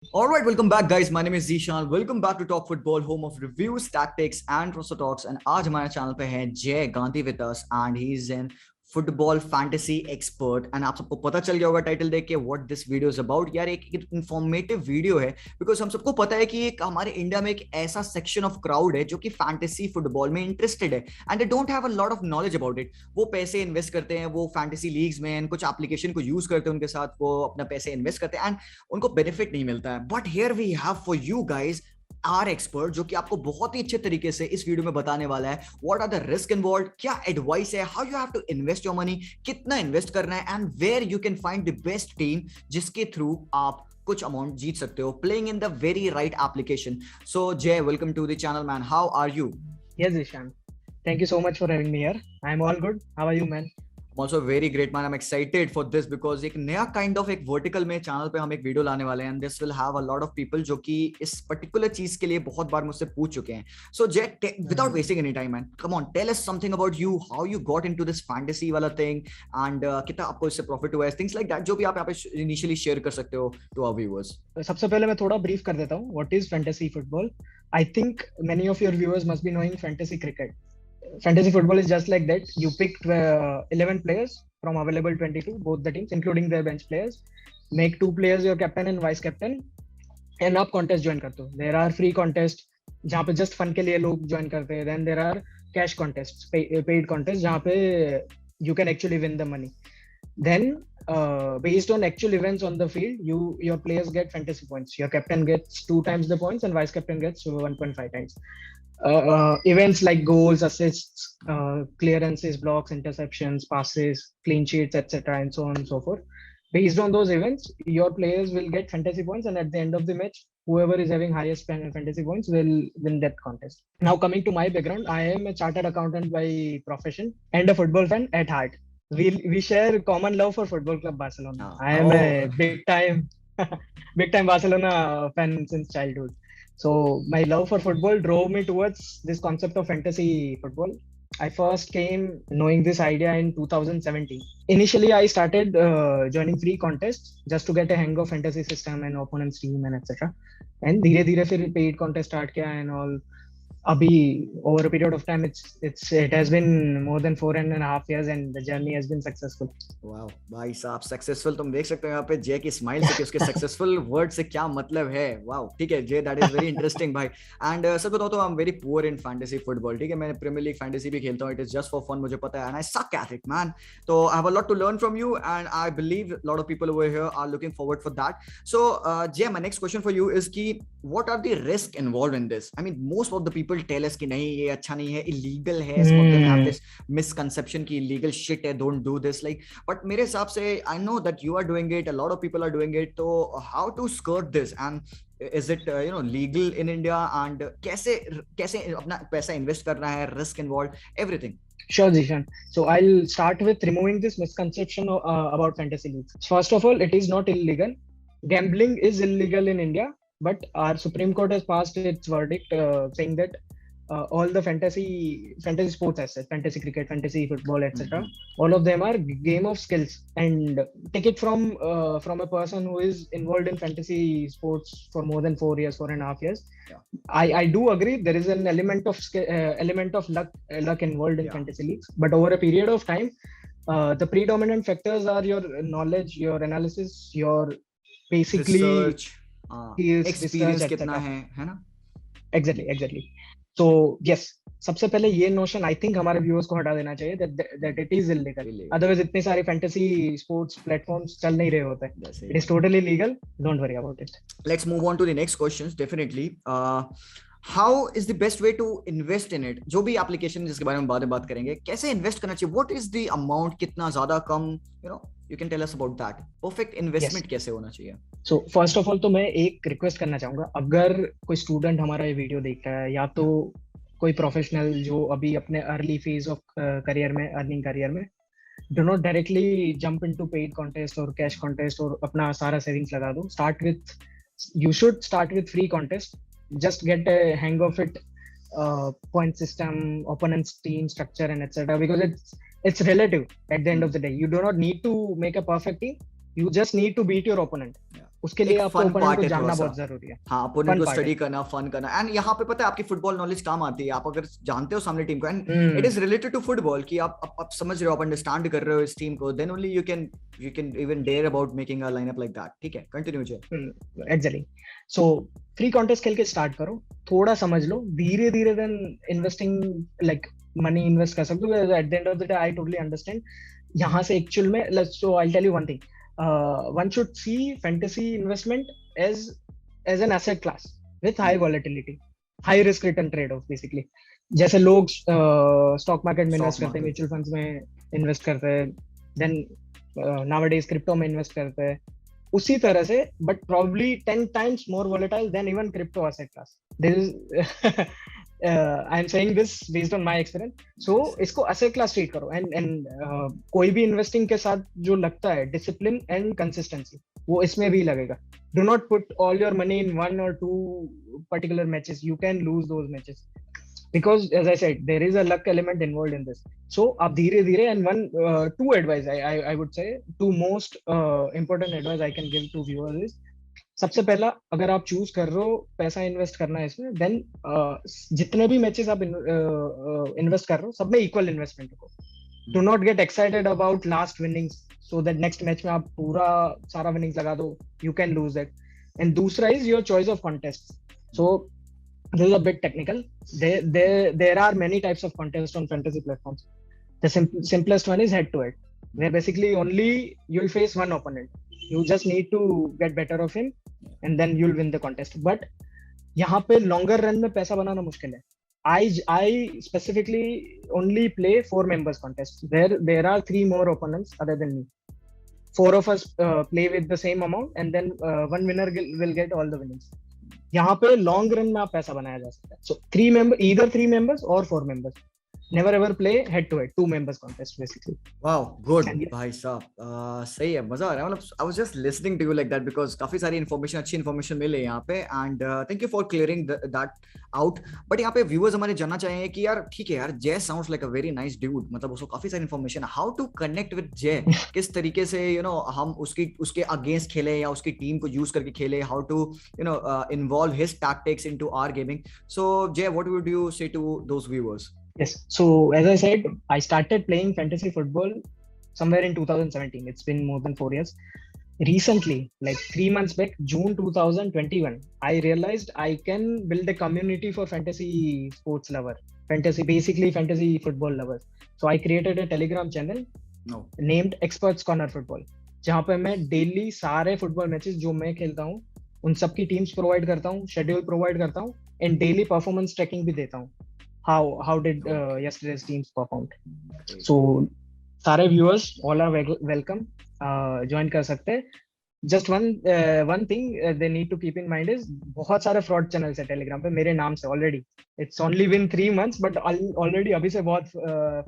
Alright, welcome back guys. My name is Zishan. Welcome back to Talk Football, home of reviews, tactics and roster talks. And आज हमारे channel पे है Jay Gandhi with us and he's an football fantasy expert and आप सबको पता चल गया होगा टाइटल देख के what this video is about. यार एक इंफॉर्मेटिव वीडियो है बिकॉज हम सबको पता है कि एक हमारे इंडिया में एक ऐसा सेक्शन ऑफ क्राउड है जो कि फैंटेसी फुटबॉल में इंटरेस्टेड है and they don't have a lot of knowledge about it. वो पैसे इन्वेस्ट करते हैं, वो फैंटेसी लीग्स में कुछ एप्लीकेशन को यूज करते हैं, उनके साथ वो अपना पैसे इन्वेस्ट करते हैं एंड उनको बेनिफिट नहीं मिलता है। But here we have for you guys are expert जो कि आपको बहुत ही अच्छे तरीके से इस वीडियो में बताने वाला है what are the risk involve, क्या एडवाइस है, how you have to invest your money, कितना इन्वेस्ट करना है and where you can find the best team जिसके थ्रू आप कुछ अमाउंट जीत सकते हो playing in the very right application. So Jay, welcome to the channel man, how are you? Yes, Ishan. Thank you so much for having me here. I'm all good. How are you, man? I'm also very great man. I'm excited for this because एक नया kind of एक vertical में channel पे हम एक video लाने वाले हैं and this will have a lot of people जो कि इस particular चीज के लिए बहुत बार मुझसे पूछ चुके हैं। So Jay, without wasting any time man, come on, tell us something about you, how you got into this fantasy वाला thing and कितना आपको इससे profit हुआ है, things like that जो भी आप यहाँ पे initially share कर सकते हो to our viewers। सबसे पहले मैं थोड़ा brief कर देता हूँ. What is fantasy football? I think many of your viewers must be knowing fantasy cricket. Fantasy football is just like that. You pick 11 players from available 22, both the teams, including their bench players. Make 2 players your captain and vice captain, and आप contest join करते हो. There are free contests जहाँ पे just fun के लिए लोग join करते हैं. Then there are cash contests, paid contests जहाँ पे you can actually win the money. Then based on actual events on the field, your players get fantasy points. Your captain gets 2 times the points and vice captain gets 1.5 times. Events like goals, assists, clearances, blocks, interceptions, passes, clean sheets, etc., and so on and so forth. Based on those events, your players will get fantasy points, and at the end of the match, whoever is having highest fantasy points will win that contest. Now, coming to my background, I am a chartered accountant by profession and a football fan at heart. We share common love for Football Club Barcelona. I am a big time Barcelona fan since childhood. So my love for football drove me towards this concept of fantasy football. I first came knowing this idea in 2017. Initially, I started joining free contests just to get a hang of fantasy system and opponent's team and etc. And धीरे धीरे फिर paid contest start किया and all. Abhi, over a period of time, it has been more than 4.5 years and the journey has been successful. Wow, भाई साहब successful, तुम देख सकते हो यहाँ पे जय की स्माइल से कि उसके सक्सेसफुल वर्ड से क्या मतलब है। वाओ, ठीक है Jay, that is very interesting भाई। एंड सच बताओ तो I am very poor in fantasy football, ठीक है, मैं प्रीमियर लीग फैंटेसी भी खेलता हूँ, it is just for fun, मुझे पता है and I suck at it man. तो I have a lot to learn from you and I believe lot of people over here are looking forward for that. So Jay, my next question for you is कि what are the risk involved in this? I mean most of the people tell us कि नहीं ये अच्छा नहीं है, illegal है, some of them have this misconception कि illegal shit है, don't do this, like, but मेरे हिसाब से I know that you are doing it, a lot of people are doing it, तो how to skirt this and is it legal in India and कैसे अपना पैसा invest करना है, risk involved, everything. Sure, Zishan. So I'll start with removing this misconception about fantasy leagues. First of all, it is not illegal. Gambling is illegal in India, but our Supreme Court has passed its verdict saying that all the fantasy sports assets, fantasy cricket, fantasy football, etc., all of them are game of skills. And take it from a person who is involved in fantasy sports for more than 4 years, 4.5 years. Yeah. I do agree there is an element of luck involved in fantasy leagues, but over a period of time, the predominant factors are your knowledge, your analysis, your basically research, experience research, कितना है ना? Exactly. So yes, सबसे पहले ये notion I think हमारे viewers को हटा देना चाहिए that it is illegal. Otherwise इतने सारे फैंटेसी स्पोर्ट्स प्लेटफॉर्म्स चल नहीं रहे होते. It is totally legal. Don't worry about it. Let's move on to the next questions. Definitely. How is the best way to invest in it? जो भी application जिसके बारे में बाद में बात करेंगे, कैसे इन्वेस्ट करना चाहिए? What is the amount? कितना ज्यादा कम? You can tell us about that. Perfect investment कैसे होना चाहिए? So first of all तो मैं एक रिक्वेस्ट करना चाहूंगा, अगर कोई स्टूडेंट हमारा ये वीडियो देख रहा है या तो कोई प्रोफेशनल जो अभी अपने अर्ली फेज ऑफ करियर में, अर्निंग करियर में, do not directly jump into paid contest or cash contest और अपना सारा सेविंग्स लगा दो. You should start with free contest. Just get a hang of it, point system, opponent's team structure and etc., because it's relative at the end of the day. You do not need to make a perfect team, you just need to beat your opponent. उसके लिए एक आपको fun opponent part को है थोड़ा जानना सा। बहुत जरूरी है। हाँ, अपोनेंट फन को पार्ट है। स्टडी करना, फन करना, एंड यहाँ पे पता है आपकी फुटबॉल नॉलेज काम आती है, आप अगर जानते हो सामने टीम को, and it hmm is related to football, कि आप समझ रहे हो, आप अंडरस्टैंड कर रहे हो इस टीम को, then only you can even dare about making a lineup like that. ठीक है, कंटिन्यू जय। एग्जैक्टली। सो फ्री कॉन्टेस्ट खेल के स्टार्ट करो, थोड़ा समझ लो, धीरे धीरे then investing like money invest कर सकते हो। At the end of the day I totally understand. यहाँ से एक्चुअल में so I tell you one thing, one should see fantasy investment as as an asset class with high volatility, high risk return trade off basically. जैसे लोग stock market में stock invest करते हैं, market. Mutual funds में invest करते हैं, then nowadays crypto में invest करते हैं, उसी तरह से, but probably 10 times more volatile than even crypto asset class. This is I'm saying this based on my experience. So इसको asset class treat करो, and कोई भी investing के साथ जो लगता है discipline and consistency, वो इसमें भी लगेगा. Do not put all your money in one or two particular matches. You can lose those matches. Because as I said, there is a luck element involved in this. So आप धीरे धीरे, and one two advice I would say, two most important advice I can give to viewers is, सबसे पहला, अगर आप choose कर रहे हो पैसा इन्वेस्ट करना है इसमें, देन जितने भी मैचेस आप इन्वेस्ट कर रहे हो सब में इक्वल इन्वेस्टमेंट रखो. Do not get excited about last winnings, so that next match में आप पूरा सारा विनिंग्स लगा दो, you can lose that. And दूसरा is your choice of contest. So this is a bit technical. There are many types of contests on fantasy platforms. The simplest one is head to head, where basically only you'll face one opponent. You just need to get better of him, and then you'll win the contest. But यहाँ पे longer run में पैसा बनाना मुश्किल है. I specifically only play 4 members contest. There are 3 more opponents other than me. 4 of us play with the same amount, and then one winner will get all the winnings. यहाँ पे long run में आप पैसा बनाया जा सकता है. सो 3 member, either 3 members और 4 members. Never ever play head to head, 2 members contest basically. Wow, good And भाई साहब, सही है, मजा आ रहा है. मतलब I was just listening to you like that, because काफी सारी इन्फॉर्मेशन, अच्छी इन्फॉर्मेशन मिले यहाँ पे, and thank you for clearing that out. But यहाँ पे व्यूअर्स हमारे जानना चाहेंगे कि यार ठीक है यार, Jay sounds like a very nice dude, मतलब उसको काफी सारी information, how to connect with Jay, किस तरीके से हम उसके अगेंस्ट खेले या उसकी टीम को यूज करके खेले, how to involve his tactics into our gaming. So Jay, what would you say to those viewers? yes, so as I said, I started playing fantasy football somewhere in 2017. It's been more than 4 years. Recently, like 3 months back, June 2021, I realized I can build a community for fantasy sports lover, basically fantasy football lovers. So I created a Telegram channel named Experts Corner Football, जहाँ पे मैं daily सारे football matches जो मैं खेलता हूँ उन सब की टीम्स प्रोवाइड करता हूँ, शेड्यूल प्रोवाइड करता हूँ, एंड डेली परफॉर्मेंस ट्रैकिंग भी देता हूँ. How did yesterday's teams performed? So सारे viewers all are welcome, join कर सकते हैं. Just one thing they need to keep in mind is, बहुत सारे fraud channels है Telegram पे मेरे नाम से already. It's only been 3 months, but already अभी से बहुत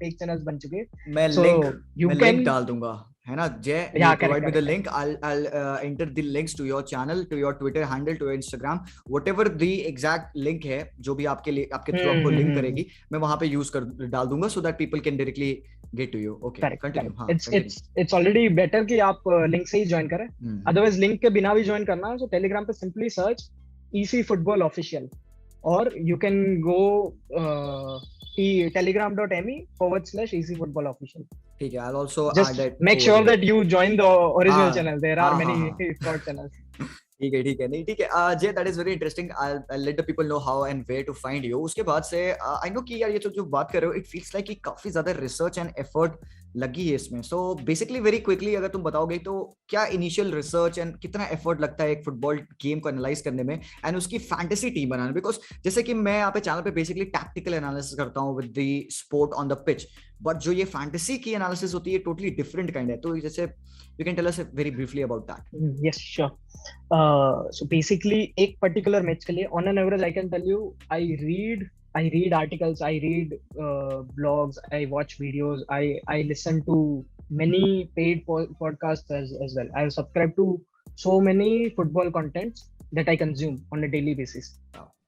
fake channels बन चुके हैं. मैं So you can लिंक डाल दूंगा, है ना जय? Yeah, provide me the correct. link. I'll enter the links to your channel, to your Twitter handle, to your Instagram, whatever the exact link है, जो भी आपके लिए आपके थ्रू आपको लिंक करेगी, मैं वहां पे यूज कर डाल दूंगा, so that people can directly get to you. Okay, Correct. continue. हाँ, It's already better कि आप लिंक से ही ज्वाइन करें. Otherwise लिंक के बिना भी ज्वाइन करना है, so Telegram पे simply search EC Football Official, or you can go telegram.me/EC Football Official. ठीक है, I'll also Just add it. make sure that you join the original हाँ, channel. There are हाँ, many हाँ. fraud channels. ठीक है, ठीक है, नहीं ठीक है. Jay, that is very interesting. I'll let the people know how and where to find you. उसके बाद से आई नो कि यार ये जो बात कर रहे हो, इट फील्स लाइक कि काफी ज्यादा रिसर्च एंड एफर्ट लगी है इसमें. सो बेसिकली वेरी क्विकली अगर तुम बताओगे तो क्या इनिशियल रिसर्च एंड कितना एफर्ट लगता है एक फुटबॉल गेम को एनालाइज करने में एंड उसकी फैंटेसी टीम बनाने? बिकॉज जैसे कि मैं यहाँ पे चैनल पे बेसिकली टैक्टिकल एनालिसिस करता हूँ with the sport on the pitch, but जो ये फैंटेसी की एनालिसिस होती है टोटली डिफरेंट काइंड है. तो जैसे you can tell us very briefly about that. Yes, sure. So basically एक particular match के लिए on an average I can tell you, I read articles, I read blogs, I watch videos, I listen to many paid podcasts as well. I subscribe to so many football contents that I consume on a daily basis,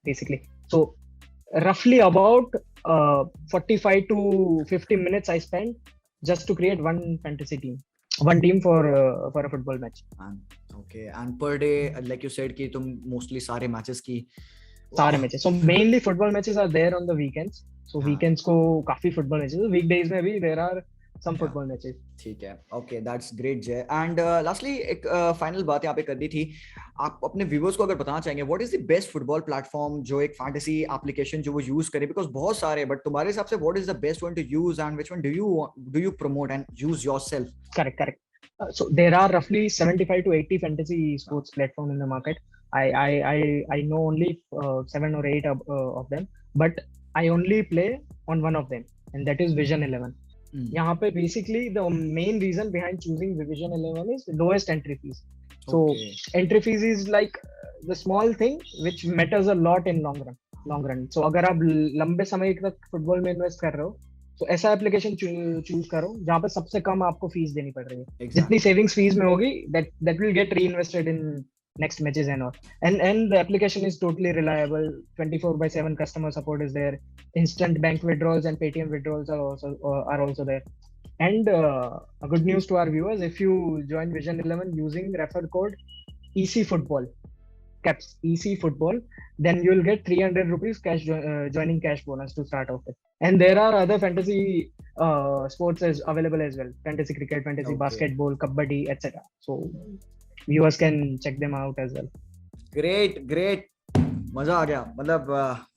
basically. So roughly about 45 to 50 minutes I spend just to create one fantasy team, one team for a football match. Okay, and per day, like you said कि तुम mostly सारे matches की सारे matches. So mainly football matches are there on the weekends. So हाँ weekends को काफी football matches, weekdays में भी there are some yeah. football matches. ठीक है. Okay, that's great, Jay. And lastly, एक final बात यहाँ पे करनी थी. आप अपने viewers को अगर बताना चाहेंगे, what is the best football platform जो एक fantasy application जो वो use करे? Because बहुत सारे, but तुम्हारे हिसाब से what is the best one to use and which one do you promote and use yourself? Correct. So there are roughly 75 to 80 fantasy sports platform in the market. I know only 7 or 8 of them, but I only play on one of them, and that is Vision 11. यहाँ पे basically the main reason behind choosing Vision 11 is the lowest entry fees. So entry fees is like the small thing which matters a lot in long run. So अगर आप लंबे समय तक football में invest कर रहे हो, तो ऐसा एप्लीकेशन चूज करो जहाँ पे सबसे कम आपको फीस देनी पड़ रही है. जितनी सेविंग्स फीस में होगी, that will get reinvested in next matches and all. And the application is totally reliable. 24/7 customer support is there. Instant bank withdrawals and Paytm withdrawals are also there. And a good news to our viewers: if you join Vision 11 using refer code ECFootball, caps ECFootball, then you will get 300 rupees cash joining cash bonus to start off with. And there are other fantasy sports as available as well: fantasy cricket, fantasy basketball, kabaddi, etc. So viewers can check them out as well. Great. मजा आ गया. मतलब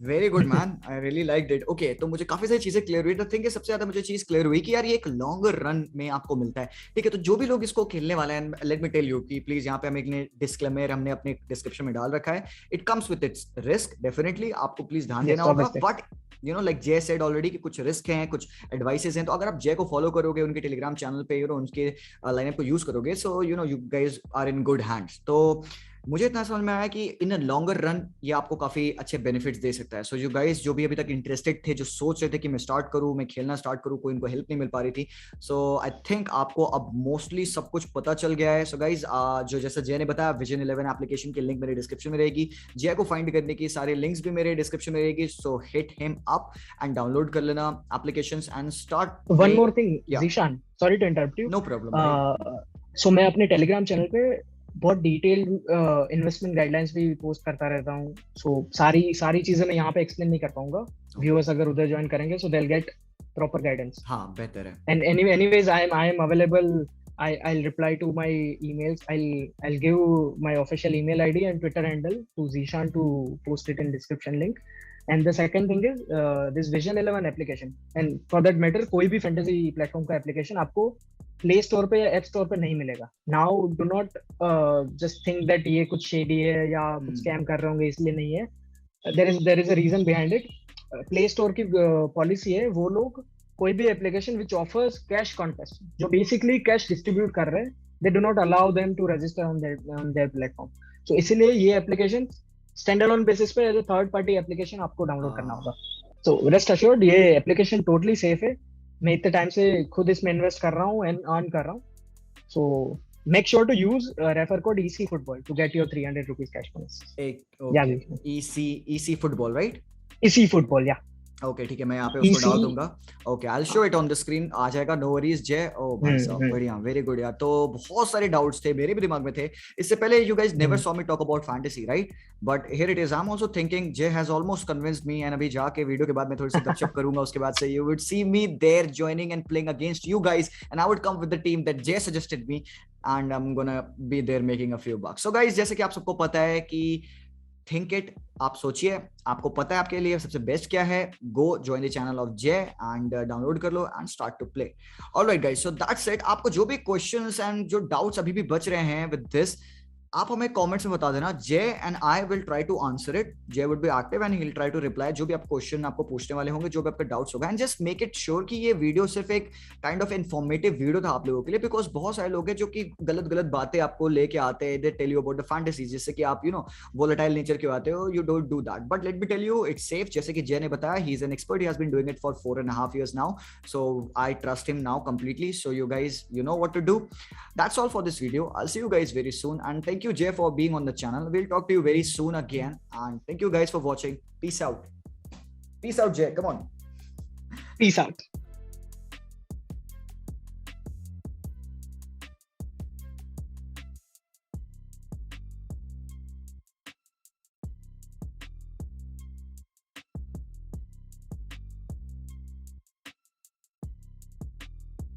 very good man, I really liked it. Okay, तो मुझे काफी सारी चीजें clear हुई. The thing है, सबसे ज्यादा मुझे चीज क्लियर हुई कि यार ये एक लॉन्गर रन में आपको मिलता है. ठीक है, तो जो भी लोग इसको खेलने वाले हैं, लेट मी टेल यू कि प्लीज यहाँ पे हम एक डिस्क्लेमर हमने अपने डिस्क्रिप्शन में डाल रखा है. It comes with its risk, definitely आपको प्लीज ध्यान देना होगा. बट यू नो, लाइक जय सेड ऑलरेडी कि कुछ रिस्क हैं, कुछ एडवाइसेस हैं. तो अगर आप जय को फॉलो करोगे, उनके टेलीग्राम चैनल पे उनके लाइनअप को यूज करोगे, so you know you guys are in good hands. तो मुझे इतना समझ में आया कि इन अ लॉन्गर रन ये आपको काफी अच्छे बेनिफिट्स दे सकता है. सो यू गाइस जो भी अभी तक इंटरेस्टेड थे, जो सोच रहे थे कि मैं स्टार्ट करूं, मैं खेलना स्टार्ट करूं, कोई इनको हेल्प नहीं मिल पा रही थी, सो आई थिंक आपको अब मोस्टली सब कुछ पता चल गया है. सो गाइस, जो जैसा जय ने बताया, विजन 11 एप्लीकेशन की लिंक मेरे डिस्क्रिप्शन में रहेगी. जय को फाइंड करने की सारे लिंक्स भी मेरे डिस्क्रिप्शन में रहेगी. So hit him up and download कर लेना applications and start. One more thing Zeeshan, sorry to interrupt you. No problem. So मैं अपने टेलीग्राम चैनल पे बहुत डिटेल्ड इन्वेस्टमेंट गाइडलाइंस भी पोस्ट करता रहता हूँ. सो सारी चीजें मैं यहाँ पे एक्सप्लेन नहीं कर पाऊंगा. व्यूअर्स अगर उधर ज्वाइन करेंगे, so they will get proper guidance. हाँ, बेहतर है. And anyways I am available. I'll reply to my emails. I'll give my official email ID and Twitter handle to Zishan to post it in description link. And the second thing is this Vision 11 application. And for that matter, कोई भी fantasy platform का application आपको play store पे या app store पे नहीं मिलेगा. Now do not just think that ये कुछ शेडी है या कुछ स्कैम कर रहे होंगे, इसलिए नहीं है. There is a reason behind it. Play store की पॉलिसी है, वो लोग कोई भी application which offers cash contest, जो बेसिकली कैश डिस्ट्रीब्यूट कर रहे हैं, they do not allow them to register on their platform. So इसीलिए ये एप्लीकेशन स्टैंड अलोन बेसिस पे as a third party application आपको डाउनलोड करना होगा. सो रेस्ट अश्योर्ड, ये एप्लीकेशन टोटली सेफ है. मैं इतने टाइम से खुद इसमें इन्वेस्ट कर रहा हूँ एंड अर्न कर रहा हूँ. सो make sure to use refer code ECFootball to get your 300 rupees cash bonus. ECFootball, right? ECFootball, yeah. Okay, ठीक है, मैं यहाँ पे उसको डाल दूंगा. Okay, I will show it on the screen. आ जाएगा, नो वरीज जय. ओ भाई साहब, बढ़िया, वेरी गुड यार. तो बहुत सारे डाउट्स थे, मेरे भी दिमाग में थे इससे पहले. You guys never saw me talk about fantasy, right? But here it is. I am also thinking Jay has almost convinced me, and अभी जाके वीडियो के बाद मैं थोड़ी सी गपशप करूंगा. उसके बाद से you would see me there joining and playing against you guys, and I would come with the team that Jay suggested me, and I am gonna be there making a few bucks. So guys, जैसे कि आप सबको पता है कि think it, आप सोचिए, आपको पता है आपके लिए सबसे बेस्ट क्या है. Go join the channel of Jay and download कर लो and start to play. Alright guys, so that's it. आपको जो भी क्वेश्चंस एंड जो डाउट्स अभी भी बच रहे हैं विद दिस, आप हमें कमेंट्स में बता देना. Jay and I will try to answer it. Jay would be active and he will try to reply जो भी आप क्वेश्चन आपको पूछने वाले होंगे, जो भी आपका डाउट्स होगा. And just make it sure कि ये वीडियो सिर्फ एक काइंड ऑफ इन्फॉर्मेटिव वीडियो था आप लोगों के लिए, बिकॉज बहुत सारे लोग हैं जो कि गलत बातें आपको लेके आते हैं. They tell you about the fantasies, जिससे कि आप वोलेटाइल नेचर के आते हो. You don't do that. But let me tell you, it's safe. जैसे कि जय ने बताया, he is an expert. He has been doing it for 4.5 years now. So I trust him now completely. So you guys, you know what to do. That's all for this video. I'll see you guys very soon, and thank you Jay for being on the channel. We'll talk to you very soon again, and thank you guys for watching. Peace out. Peace out, Jay. Come on. Peace out.